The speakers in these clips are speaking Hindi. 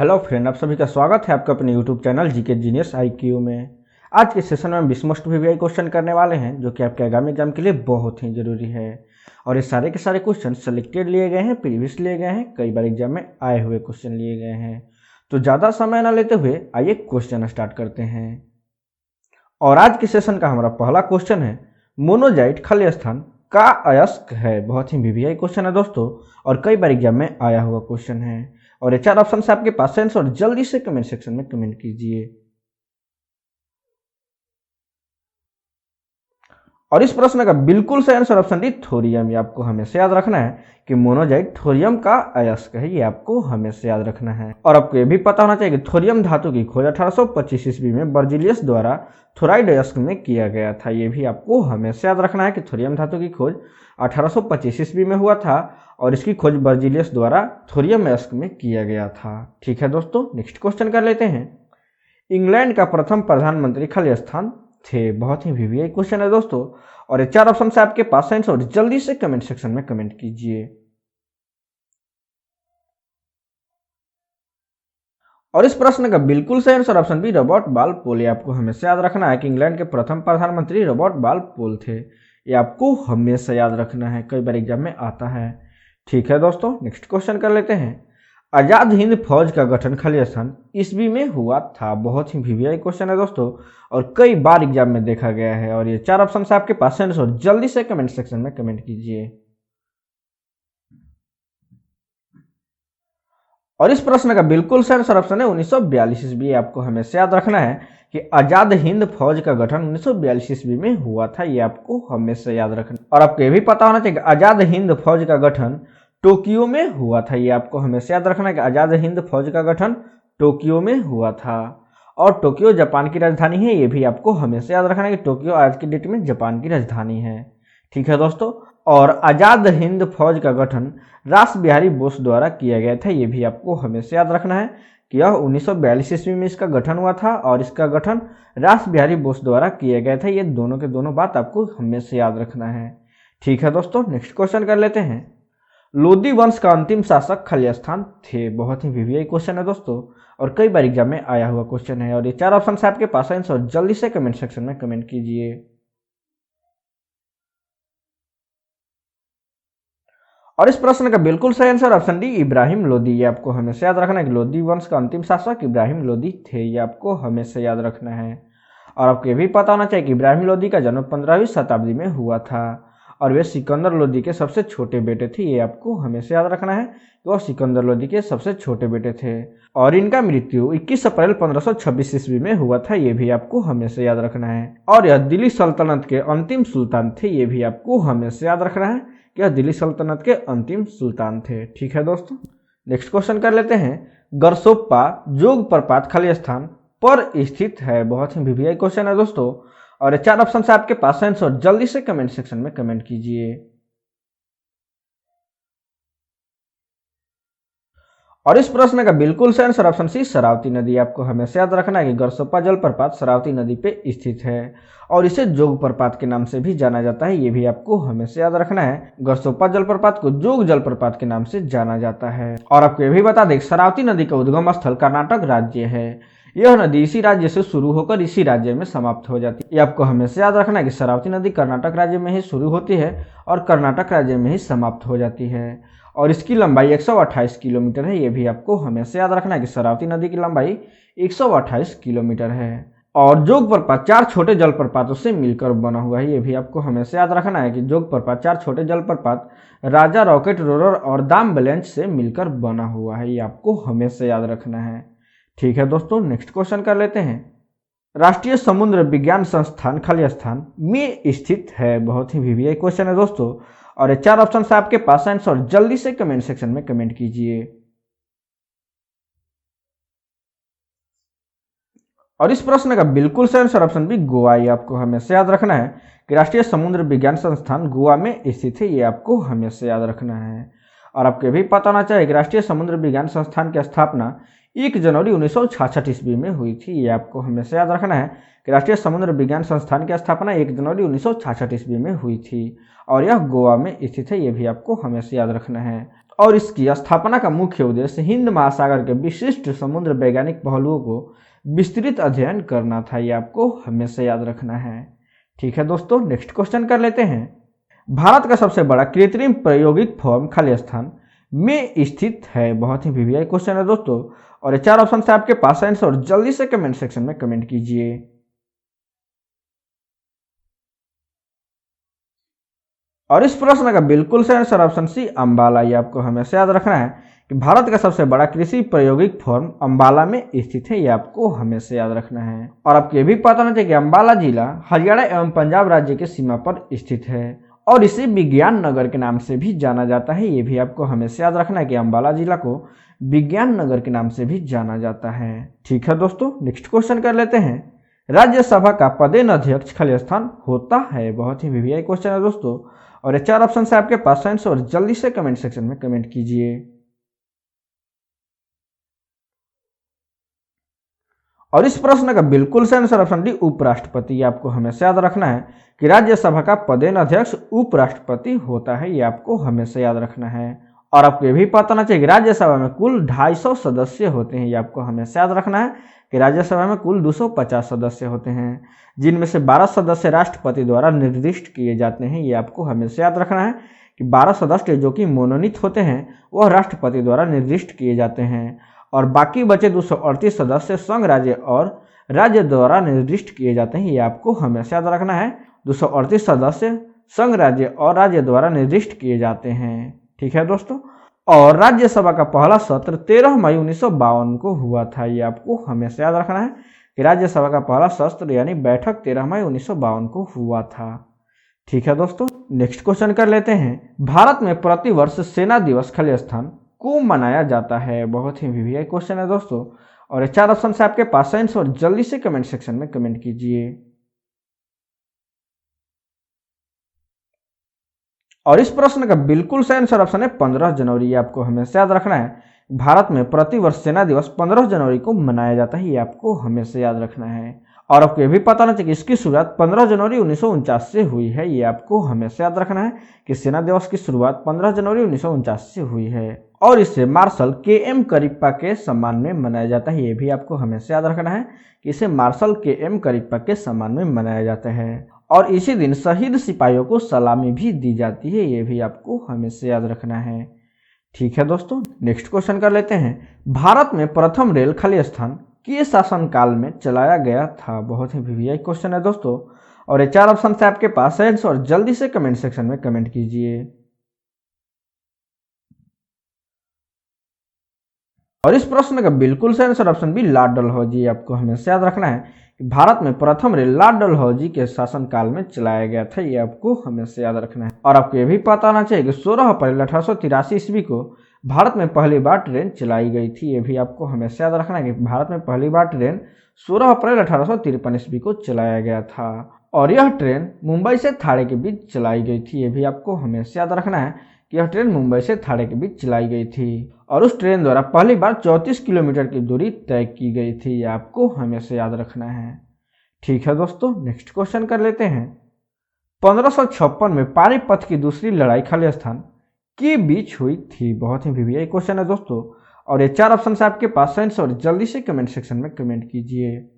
हेलो फ्रेंड, आप सभी का स्वागत है आपका अपने YouTube channel GK genius IQ में। आज के सेशन में हम 20 मोस्ट VVI क्वेश्चन करने वाले हैं जो कि आपके आगामी एग्जाम के लिए बहुत ही जरूरी है। और ये सारे के सारे क्वेश्चन सेलेक्टेड लिए गए हैं, प्रीवियस लिए गए हैं, कई बार एग्जाम में आए हुए क्वेश्चन लिए गए हैं। तो ज़्यादा समय ना लेते हुए आइए क्वेश्चन स्टार्ट करते हैं। और आज के सेशन का हमारा पहला क्वेश्चन है, मोनोजाइट खली स्थान का अयस्क है। बहुत ही VVI क्वेश्चन है दोस्तों, और कई बार एग्जाम में आया हुआ क्वेश्चन है। और ये 4 ऑप्शन से आपके पास आंसर, जल्दी से कमेंट सेक्शन में कमेंट कीजिए। और इस प्रश्न का बिल्कुल सही आंसर ऑप्शन डी, थोरियम। ये आपको हमेशा याद रखना है कि मोनोजाइट थोरियम का अयस्क है, ये आपको हमेशा याद रखना है। और आपको ये भी पता होना चाहिए कि थोरियम धातु की खोज 1825 ईस्वी में बर्जिलियस द्वारा थोराइड अयस्क में किया गया था। ये भी आपको हमेशा याद रखना है कि थोरियम धातु की खोज 1825 ईस्वी में हुआ था और इसकी खोज बर्जिलियस द्वारा थोरियम अयस्क में किया गया था। ठीक है दोस्तों, नेक्स्ट क्वेश्चन कर लेते हैं। इंग्लैंड का प्रथम प्रधानमंत्री खली स्थान थे। बहुत ही VVI क्वेश्चन है दोस्तों, और ये 4 ऑप्शन से आपके पास आंसर, और जल्दी से कमेंट सेक्शन में कमेंट कीजिए। और इस प्रश्न का बिल्कुल सही आंसर ऑप्शन बी, रॉबर्ट बालपोल। आपको हमेशा याद रखना है कि इंग्लैंड के प्रथम प्रधानमंत्री रॉबर्ट बालपोल थे। ये आपको हमेशा याद रखना है, कई बार एग्जाम में आता है। ठीक है दोस्तों, नेक्स्ट क्वेश्चन कर लेते हैं। आजाद हिंद फौज का गठन खली स्थान ईस्वी में हुआ था। बहुत ही VVI क्वेश्चन है दोस्तों, और कई बार एग्जाम में देखा गया है। और ये 4 ऑप्शन से आपके पास आंसर, जल्दी से कमेंट सेक्शन में कमेंट कीजिए। और इस प्रश्न का बिल्कुल सही आंसर ऑप्शन है 1942 ईस्वी। आपको हमेशा याद रखना है कि आजाद हिंद फौज का गठन 1942 ईस्वी में हुआ था। ये आपको हमेशा याद रखना, और आपको ये भी पता होना चाहिए कि आजाद हिंद फौज का गठन टोक्यो में हुआ था। ये आपको हमेशा याद रखना है कि आजाद हिंद फौज का गठन टोक्यो में हुआ था। और टोक्यो जापान की राजधानी है। ये भी आपको हमेशा याद रखना है कि टोक्यो आज की डेट में जापान की राजधानी है। ठीक है दोस्तों, और आजाद हिंद फौज का गठन रास बिहारी बोस द्वारा किया गया था। ये भी आपको हमेशा याद रखना है कि यह 1942 ईस्वी में इसका गठन हुआ था, और इसका गठन रास बिहारी बोस द्वारा किया गया था। ये दोनों के दोनों बात आपको हमेशा याद रखना है। ठीक है दोस्तों, नेक्स्ट क्वेश्चन कर लेते हैं। लोदी वंश का अंतिम शासक खली स्थान थे। बहुत ही VVI क्वेश्चन है दोस्तों, और कई बार एग्जाम में आया हुआ क्वेश्चन है। और ये 4 ऑप्शन से आपके पास आंसर, जल्दी से कमेंट सेक्शन में कमेंट कीजिए। और इस प्रश्न का बिल्कुल सही answer option D, Ibrahim Lodi. ये आपको हमेशा याद रखना है कि लोदी वंश का अंतिम शासक इब्राहिम लोदी थे। ये आपको हमेशा याद रखना है। और आपको ये भी पता होना चाहिए कि इब्राहिम लोदी का जन्म 15वीं शताब्दी में हुआ था, और वे सिकंदर लोदी के सबसे छोटे बेटे थे। ये आपको हमेशा याद रखना है कि वह सिकंदर लोदी के सबसे छोटे बेटे थे। और इनका मृत्यु 21 अप्रैल 1526 ईस्वी में हुआ था। ये भी आपको हमेशा याद रखना है। और यह दिल्ली सल्तनत के अंतिम सुल्तान थे। ये भी आपको हमेशा याद रखना है कि यह दिल्ली सल्तनत के अंतिम सुल्तान थे। ठीक है दोस्तों, नेक्स्ट क्वेश्चन कर लेते हैं। गरसोप्पा जोग प्रपात खली स्थान पर स्थित है। बहुत ही VVI क्वेश्चन है दोस्तों, और 4 ऑप्शन से आपके पास आंसर, जल्दी से कमेंट सेक्शन में कमेंट कीजिए। और इस प्रश्न का बिल्कुल सही आंसर ऑप्शन सी, शरावती नदी। आपको हमेशा याद रखना है कि गरसोप्पा जलप्रपात शरावती नदी पे स्थित है, और इसे जोग प्रपात के नाम से भी जाना जाता है। ये भी आपको हमेशा याद रखना है, गरसोप्पा जलप्रपात को जोग जलप्रपात के नाम से जाना जाता है। और आपको ये भी बता दें, शरावती नदी का उद्गम स्थल कर्नाटक राज्य है। यह नदी इसी राज्य से शुरू होकर इसी राज्य में समाप्त हो जाती है। ये आपको हमेशा याद रखना है कि शरावती नदी कर्नाटक राज्य में ही शुरू होती है और कर्नाटक राज्य में ही समाप्त हो जाती है। और इसकी लंबाई 128 किलोमीटर है। ये भी आपको हमेशा याद रखना है कि शरावती नदी की लंबाई 128 किलोमीटर है। और जोग प्रपात 4 छोटे जलप्रपातों से मिलकर बना हुआ है। ये भी आपको हमेशा याद रखना है कि जोग प्रपात 4 छोटे जलप्रपात राजा रॉकेट रोलर और दाम बेलेंच से मिलकर बना हुआ है। ये आपको हमेशा याद रखना है। ठीक है दोस्तों, नेक्स्ट क्वेश्चन कर लेते हैं। राष्ट्रीय समुद्र विज्ञान संस्थान खली स्थान में स्थित है। बहुत ही VVI क्वेश्चन है दोस्तों, और ये 4 ऑप्शन से आपके पास आंसर, जल्दी से कमेंट सेक्शन में कमेंट कीजिए। और इस प्रश्न का बिल्कुल सही आंसर ऑप्शन बी, गोवा। ये आपको हमेशा याद रखना है कि राष्ट्रीय समुद्र विज्ञान संस्थान गोवा में स्थित है। ये आपको हमेशा याद रखना है। और आपको ये भी पता होना चाहिए कि राष्ट्रीय समुद्र विज्ञान संस्थान की स्थापना 1 जनवरी 1966 ईस्वी में हुई थी। ये आपको हमेशा याद रखना है कि राष्ट्रीय समुद्र विज्ञान संस्थान की स्थापना 1 जनवरी 1966 ईस्वी में हुई थी, और यह गोवा में स्थित है। ये भी आपको हमेशा याद रखना है। और इसकी स्थापना का मुख्य उद्देश्य हिंद महासागर के विशिष्ट समुद्र वैज्ञानिक पहलुओं को विस्तृत अध्ययन करना था। ये आपको हमेशा याद रखना है। ठीक है दोस्तों, नेक्स्ट क्वेश्चन कर लेते हैं। भारत का सबसे बड़ा कृत्रिम प्रायोगिक फॉर्म खाली स्थान में स्थित है। बहुत ही वीवीआई क्वेश्चन है दोस्तों, और ये 4 ऑप्शन से आपके पास आंसर, और जल्दी से कमेंट सेक्शन में कमेंट कीजिए। और इस प्रश्न का बिल्कुल सही आंसर ऑप्शन सी अंबाला। ये आपको हमेशा याद रखना है कि भारत का सबसे बड़ा कृषि प्रायोगिक फॉर्म अंबाला में स्थित है। ये आपको हमेशा याद रखना है। और आपको ये भी पता होना चाहिए कि अंबाला जिला हरियाणा एवं पंजाब राज्य के सीमा पर स्थित है, और इसे विज्ञान नगर के नाम से भी जाना जाता है। ये भी आपको हमेशा याद रखना है कि अंबाला जिला को विज्ञान नगर के नाम से भी जाना जाता है। ठीक है दोस्तों, नेक्स्ट क्वेश्चन कर लेते हैं। राज्यसभा का पदेन अध्यक्ष खाली स्थान होता है। बहुत ही वीवीआई क्वेश्चन है दोस्तों, और ये 4 ऑप्शन से आपके पास आंसर, और जल्दी से कमेंट सेक्शन में कमेंट कीजिए। और इस प्रश्न का बिल्कुल सही आंसर ऑप्शन डी उपराष्ट्रपति। आपको हमेशा याद रखना है कि राज्यसभा का पदेन अध्यक्ष उपराष्ट्रपति होता है। ये आपको हमेशा याद रखना है। और आपको ये भी पता होना चाहिए कि राज्यसभा में कुल 250 सदस्य होते हैं। ये आपको हमेशा याद रखना है कि राज्यसभा में कुल 250 सदस्य होते हैं, जिनमें से 12 सदस्य राष्ट्रपति द्वारा निर्दिष्ट किए जाते हैं। ये आपको हमेशा याद रखना है कि 12 सदस्य जो कि मनोनीत होते हैं वह राष्ट्रपति द्वारा निर्दिष्ट किए जाते हैं, और बाकी बचे 238 सदस्य संघ राज्य और राज्य द्वारा निर्दिष्ट किए जाते हैं। ये आपको हमेशा याद रखना है। 238 सदस्य संघ राज्य और राज्य द्वारा निर्दिष्ट किए जाते हैं। ठीक है दोस्तों, और राज्यसभा का पहला सत्र 13 मई 1952 को हुआ था। ये आपको हमेशा याद रखना है कि राज्यसभा का पहला सत्र यानी बैठक 13 मई 1952 को हुआ था। ठीक है दोस्तों, नेक्स्ट क्वेश्चन कर लेते हैं। भारत में प्रतिवर्ष सेना दिवस खाली स्थान को मनाया जाता है। बहुत ही वीवीआई क्वेश्चन है दोस्तों, और ये 4 ऑप्शन से आपके पास आंसर, और जल्दी से कमेंट सेक्शन में कमेंट कीजिए। और इस प्रश्न का बिल्कुल सही आंसर ऑप्शन है 15 जनवरी। आपको हमेशा याद रखना है भारत में प्रतिवर्ष सेना दिवस 15 जनवरी को मनाया जाता है। ये आपको हमेशा याद रखना है। और आपको ये भी पता होना चाहिए कि इसकी शुरुआत 15 जनवरी 1949 से हुई है। ये आपको हमेशा याद रखना है कि सेना दिवस की शुरुआत 15 जनवरी 1949 से हुई है, और इसे मार्शल के.एम. करिप्पा के सम्मान में मनाया जाता है। ये भी आपको हमेशा याद रखना है कि इसे मार्शल के.एम. करिप्पा के सम्मान में मनाया जाता है, और इसी दिन शहीद सिपाहियों को सलामी भी दी जाती है। ये भी आपको हमेशा याद रखना है। ठीक है दोस्तों, नेक्स्ट क्वेश्चन कर लेते हैं। भारत में प्रथम रेल खाली स्थान के शासनकाल में चलाया गया था। बहुत ही वीवीआई क्वेश्चन है दोस्तों, और ये 4 ऑप्शन से आपके पास है, और जल्दी से कमेंट सेक्शन में कमेंट कीजिए। और इस प्रश्न का बिल्कुल सही answer option B lord Dalhousie. आपको हमेशा याद रखना है कि भारत में प्रथम रेल लॉर्ड डलहौजी के शासनकाल में चलाया गया था। ये आपको हमेशा याद रखना है। और आपको ये भी पता होना चाहिए कि 16 अप्रैल 1883 ईस्वी को भारत में पहली बार ट्रेन चलाई गई थी। ये भी आपको हमेशा याद रखना है कि भारत में पहली बार ट्रेन 16 अप्रैल 1853 ईस्वी को चलाया गया था, और यह ट्रेन मुंबई से थाने के बीच चलाई गई थी। ये भी आपको हमेशा याद रखना है कि यह ट्रेन मुंबई से थाने के बीच चलाई गई थी, और उस ट्रेन द्वारा पहली बार 34 किलोमीटर की दूरी तय की गई थी। ये आपको हमेशा याद रखना है। ठीक है दोस्तों, नेक्स्ट क्वेश्चन कर लेते हैं। 1556 में पानीपत की दूसरी लड़ाई खाली स्थान के बीच हुई थी। बहुत ही वीवीआई क्वेश्चन है दोस्तों, और ये 4 ऑप्शन से आपके पास आंसर, और जल्दी से कमेंट सेक्शन में कमेंट कीजिए।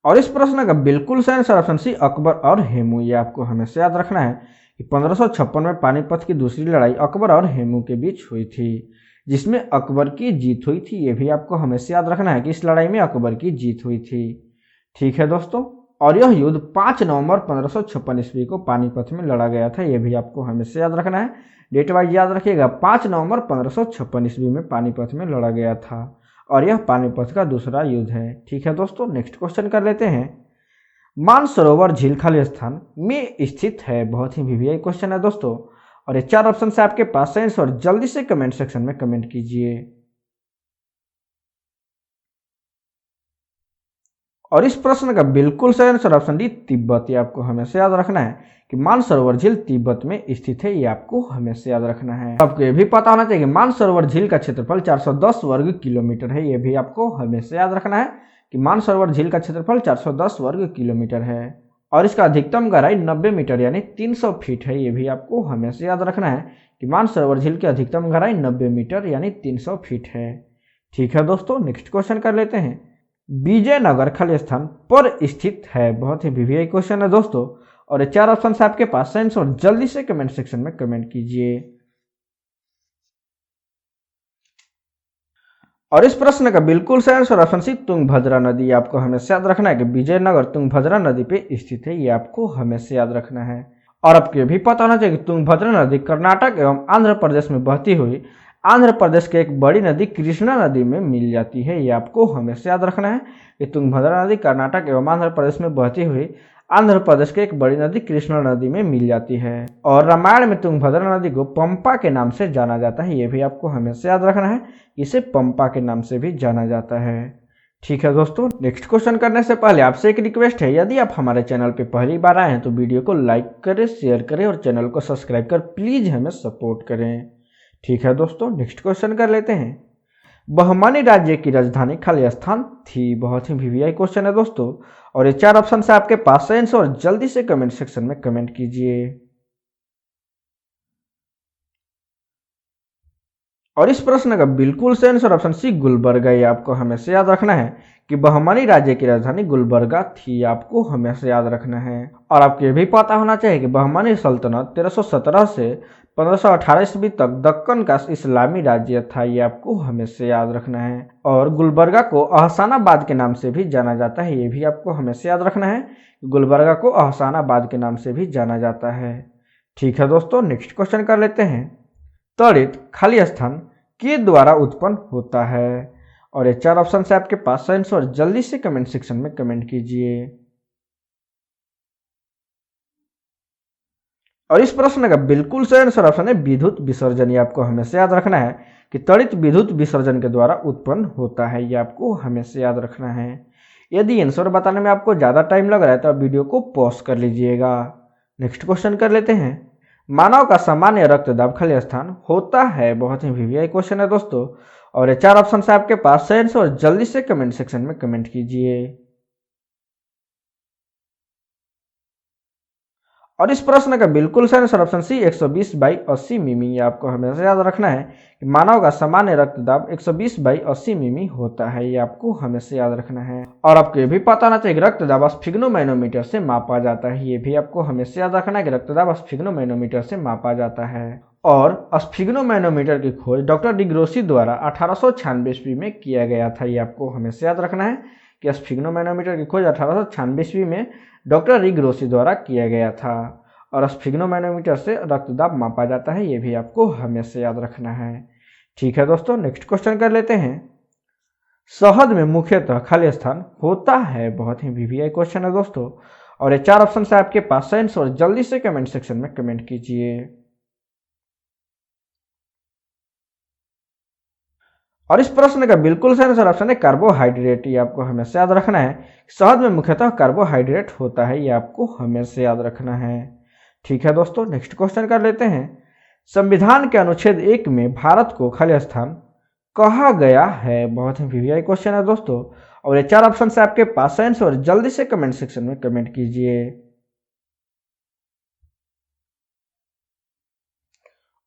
और इस प्रश्न का बिल्कुल सही आंसर ऑप्शन सी अकबर और हेमू। ये आपको हमेशा याद रखना है कि 1556 में पानीपत की दूसरी लड़ाई अकबर और हेमू के बीच हुई थी, जिसमें अकबर की जीत हुई थी। ये भी आपको हमेशा याद रखना है कि इस लड़ाई में अकबर की जीत हुई थी। ठीक है दोस्तों, और यह युद्ध 5 नवंबर 1556 ईस्वी को पानीपत में लड़ा गया था। ये भी आपको हमेशा याद रखना है, डेट वाइज याद रखिएगा। 5 नवंबर 1556 ईस्वी में पानीपत में लड़ा गया था, और यह पानीपत का दूसरा युद्ध है। ठीक है दोस्तों, नेक्स्ट क्वेश्चन कर लेते हैं। मानसरोवर झील खाली स्थान में स्थित है। बहुत ही वीवीआई क्वेश्चन है दोस्तों, और ये 4 ऑप्शन से आपके पास आंसर, और जल्दी से कमेंट सेक्शन में कमेंट कीजिए। और इस प्रश्न का बिल्कुल सही आंसर ऑप्शन डी तिब्बत। ये आपको हमेशा याद रखना है कि मानसरोवर झील तिब्बत में स्थित है। ये आपको हमेशा याद रखना है। आपको ये भी पता होना चाहिए कि मानसरोवर झील का क्षेत्रफल 410 वर्ग किलोमीटर है। ये भी आपको हमेशा याद रखना है कि मानसरोवर झील का क्षेत्रफल 410 वर्ग किलोमीटर है, और इसका अधिकतम गहराई 90 मीटर यानी 300 फीट है। ये भी आपको हमेशा याद रखना है कि मानसरोवर झील की अधिकतम गहराई 90 मीटर यानी 300 फीट है। ठीक है दोस्तों, नेक्स्ट क्वेश्चन कर लेते हैं। विजयनगर खाली स्थान पर स्थित है। बहुत ही वीवीआई क्वेश्चन है दोस्तों, और ये 4 ऑप्शन आपके पास है आंसर जल्दी से कमेंट सेक्शन में कमेंट कीजिए। और इस प्रश्न का बिल्कुल सही आंसर ऑप्शन सी तुंगभद्रा नदी। आपको हमेशा याद रखना है कि विजयनगर तुंगभद्रा नदी पे स्थित है। ये आपको हमेशा याद रखना है। और आपको भी पता होना चाहिए कि तुंगभद्रा नदी कर्नाटक एवं आंध्र प्रदेश में बहती हुई आंध्र प्रदेश की एक बड़ी नदी कृष्णा नदी में मिल जाती है। ये आपको हमेशा याद रखना है कि तुंगभद्रा नदी कर्नाटक एवं आंध्र प्रदेश में बहती हुई आंध्र प्रदेश की एक बड़ी नदी कृष्णा नदी में मिल जाती है। और रामायण में तुंगभद्रा नदी को पंपा के नाम से जाना जाता है। ये भी आपको हमेशा याद रखना है, इसे पंपा के नाम से भी जाना जाता है। ठीक है दोस्तों, नेक्स्ट क्वेश्चन करने से पहले आपसे एक रिक्वेस्ट है, यदि आप हमारे चैनल पे पहली बार आए हैं तो वीडियो को लाइक करें, शेयर करें और चैनल को सब्सक्राइब कर प्लीज हमें सपोर्ट करें। ठीक है दोस्तों, नेक्स्ट क्वेश्चन कर लेते हैं। बहमनी राज्य की राजधानी खाली स्थान थी। बहुत ही वीवीआई क्वेश्चन है दोस्तों, और ये 4 ऑप्शन से आपके पास है आंसर, और जल्दी से कमेंट सेक्शन में कमेंट कीजिए। और इस प्रश्न का बिल्कुल सही आंसर ऑप्शन सी गुलबर्गा। ये आपको हमेशा याद रखना है कि बहमनी राज्य की राजधानी गुलबर्गा थी। आपको हमेशा याद रखना है। और आपको ये भी पता होना चाहिए कि बहमनी सल्तनत 1317 से 1518 ईस्वी तक दक्कन का इस्लामी राज्य था। ये आपको हमेशा याद रखना है। और गुलबर्गा को अहसानाबाद के नाम से भी जाना जाता है। ये भी आपको हमेशा याद रखना है, गुलबर्गा को अहसानाबाद के नाम से भी जाना जाता है। ठीक है दोस्तों, नेक्स्ट क्वेश्चन कर लेते हैं। त्वरित खाली स्थान के द्वारा उत्पन्न होता है। और ये 4 ऑप्शन से आपके पास आंसर, जल्दी से कमेंट सेक्शन में कमेंट कीजिए। और इस प्रश्न का बिल्कुल सही आंसर ऑप्शन है विद्युत विसर्जन। ये आपको हमेशा याद रखना है कि त्वरित विद्युत विसर्जन के द्वारा उत्पन्न होता है। ये आपको हमेशा याद रखना है। यदि आंसर बताने में आपको ज़्यादा टाइम लग रहा है तो आप वीडियो को पॉज कर लीजिएगा। नेक्स्ट क्वेश्चन कर लेते हैं। मानव का सामान्य रक्तदाब खाली स्थान होता है। बहुत ही वीवीआई क्वेश्चन है दोस्तों, और ये 4 ऑप्शन से आपके पास है आंसर, और जल्दी से कमेंट सेक्शन में कमेंट कीजिए। और इस प्रश्न का बिल्कुल सही आंसर ऑप्शन सी 120/80 मिमी। ये आपको हमेशा याद रखना है कि मानव का सामान्य रक्तदाब 120/80 मिमी होता है। ये आपको हमेशा याद रखना है। और आपको ये भी पता होना चाहिए कि रक्तदाब स्फिग्नोमैनोमीटर से मापा जाता है। ये भी आपको हमेशा याद रखना है कि रक्तदाब स्फिग्नोमैनोमीटर से मापा जाता है। और स्फिग्नोमैनोमीटर की खोज डॉक्टर डिग्रोसी द्वारा 1896 ईस्वी में किया गया था। ये आपको हमेशा याद रखना है कि स्फिग्नोमैनोमीटर की खोज 1896 ईस्वी में डॉक्टर डिग्रोसी द्वारा किया गया था। और स्फिग्नोमैनोमीटर से रक्तदाब मापा जाता है। ये भी आपको हमेशा याद रखना है। ठीक है दोस्तों, नेक्स्ट क्वेश्चन कर लेते हैं। शहद में मुख्यतः खाली स्थान होता है। बहुत ही वीवीआई क्वेश्चन है दोस्तों, और ये 4 ऑप्शन से आपके पास है आंसर, जल्दी से कमेंट सेक्शन में कमेंट कीजिए। और इस प्रश्न का बिल्कुल सही आंसर ऑप्शन है कार्बोहाइड्रेट। ये आपको हमेशा याद रखना है, शहद में मुख्यतः कार्बोहाइड्रेट होता है। ये आपको हमेशा याद रखना है। ठीक है दोस्तों, नेक्स्ट क्वेश्चन कर लेते हैं। संविधान के अनुच्छेद 1 में भारत को खाली स्थान कहा गया है। बहुत ही वीवीआई क्वेश्चन है दोस्तों, और ये 4 ऑप्शन से आपके पास है आंसर, जल्दी से कमेंट सेक्शन में कमेंट कीजिए।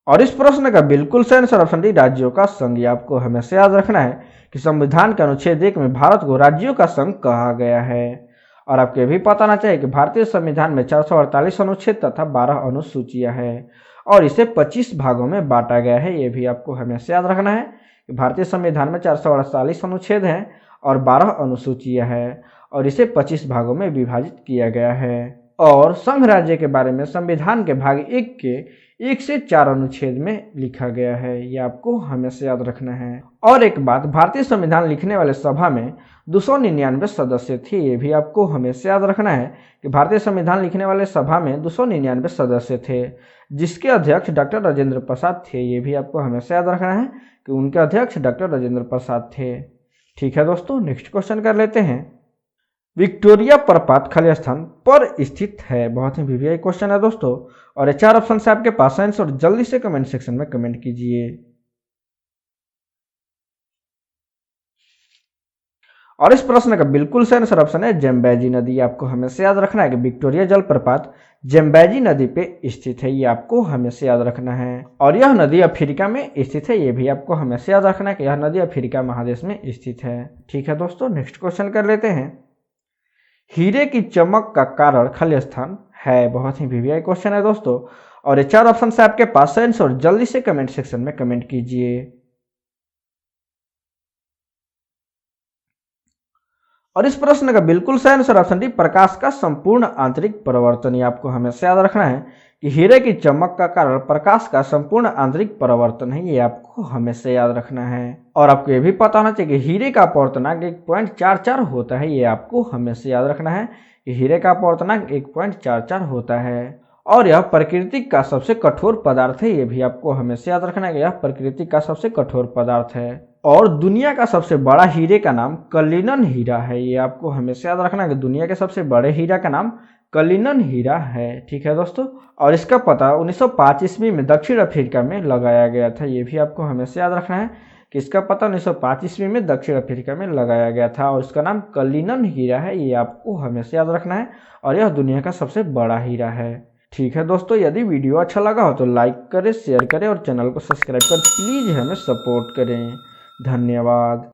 और इस प्रश्न का बिल्कुल सही आंसर ऑप्शन डी राज्यों का संघ। ये आपको हमेशा याद रखना है कि संविधान के अनुच्छेद 1 में भारत को राज्यों का संघ कहा गया है। और आपको भी पता होना चाहिए कि भारतीय संविधान में 448 अनुच्छेद तथा 12 अनुसूचियां हैं, और इसे 25 भागों में बांटा गया है। ये भी आपको हमेशा याद रखना है कि भारतीय संविधान में 448 अनुच्छेद हैं और 12 अनुसूचियां हैं, और इसे 25 भागों में विभाजित किया गया है। और संघ राज्य के बारे में संविधान के भाग 1 के 1 से 4 अनुच्छेद में लिखा गया है। ये आपको हमेशा याद रखना है। और एक बात, भारतीय संविधान लिखने वाले सभा में 299 सदस्य थे। ये भी आपको हमेशा याद रखना है कि भारतीय संविधान लिखने वाले सभा में 299 सदस्य थे, जिसके अध्यक्ष डॉक्टर राजेंद्र प्रसाद थे। ये भी आपको हमेशा याद रखना है कि उनके अध्यक्ष डॉक्टर राजेंद्र प्रसाद थे। ठीक है दोस्तों, नेक्स्ट क्वेश्चन कर लेते हैं। विक्टोरिया प्रपात खाली स्थान पर स्थित है। बहुत ही वीवीआई क्वेश्चन है दोस्तों, और ये 4 ऑप्शन से आपके पास आंसर, और जल्दी से कमेंट सेक्शन में कमेंट कीजिए। और इस प्रश्न का बिल्कुल सही आंसर ऑप्शन है ज़ेम्बेजी नदी। आपको हमेशा याद रखना है कि विक्टोरिया जलप्रपात ज़ेम्बेजी नदी पे स्थित है, ये आपको हमेशा याद रखना है। और यह नदी अफ्रीका में स्थित है, ये भी आपको हमेशा याद रखना है कि यह नदी अफ्रीका महादेश में स्थित है। ठीक है दोस्तों, नेक्स्ट क्वेश्चन कर लेते हैं। हीरे की चमक का कारण खली स्थान है। बहुत ही वीवीआई क्वेश्चन है दोस्तों, और ये 4 ऑप्शन है आपके पास आंसर, और जल्दी से कमेंट सेक्शन में कमेंट कीजिए। और इस प्रश्न का बिल्कुल सही आंसर ऑप्शन डी प्रकाश का संपूर्ण आंतरिक परावर्तन। ये आपको हमेशा याद रखना है कि हीरे की चमक का कारण प्रकाश का संपूर्ण आंतरिक परावर्तन है, ये आपको हमेशा याद रखना है। और आपको ये भी पता होना चाहिए कि हीरे का अपवर्तनांक 1.44 होता है, ये आपको हमेशा याद रखना है कि हीरे का अपवर्तनांक 1.44 होता है। और यह प्रकृति का सबसे कठोर पदार्थ है, ये भी आपको हमेशा याद रखना है कि यह प्रकृति का सबसे कठोर पदार्थ है। और दुनिया का सबसे बड़ा हीरे का नाम कलिनन हीरा है, ये आपको हमेशा याद रखना है कि दुनिया के सबसे बड़े हीरा का नाम कलिनन हीरा है। ठीक है दोस्तों, और इसका पता 1905 ईस्वी में दक्षिण अफ्रीका में लगाया गया था, ये भी आपको हमेशा याद रखना है कि इसका पता 1905 ईस्वी में दक्षिण अफ्रीका में लगाया गया था, और इसका नाम कलिनन हीरा है, ये आपको हमेशा याद रखना है। और यह दुनिया का सबसे बड़ा हीरा है। ठीक है दोस्तों, यदि वीडियो अच्छा लगा हो तो लाइक करें, शेयर करें और चैनल को सब्सक्राइब कर प्लीज़ हमें सपोर्ट करें। धन्यवाद।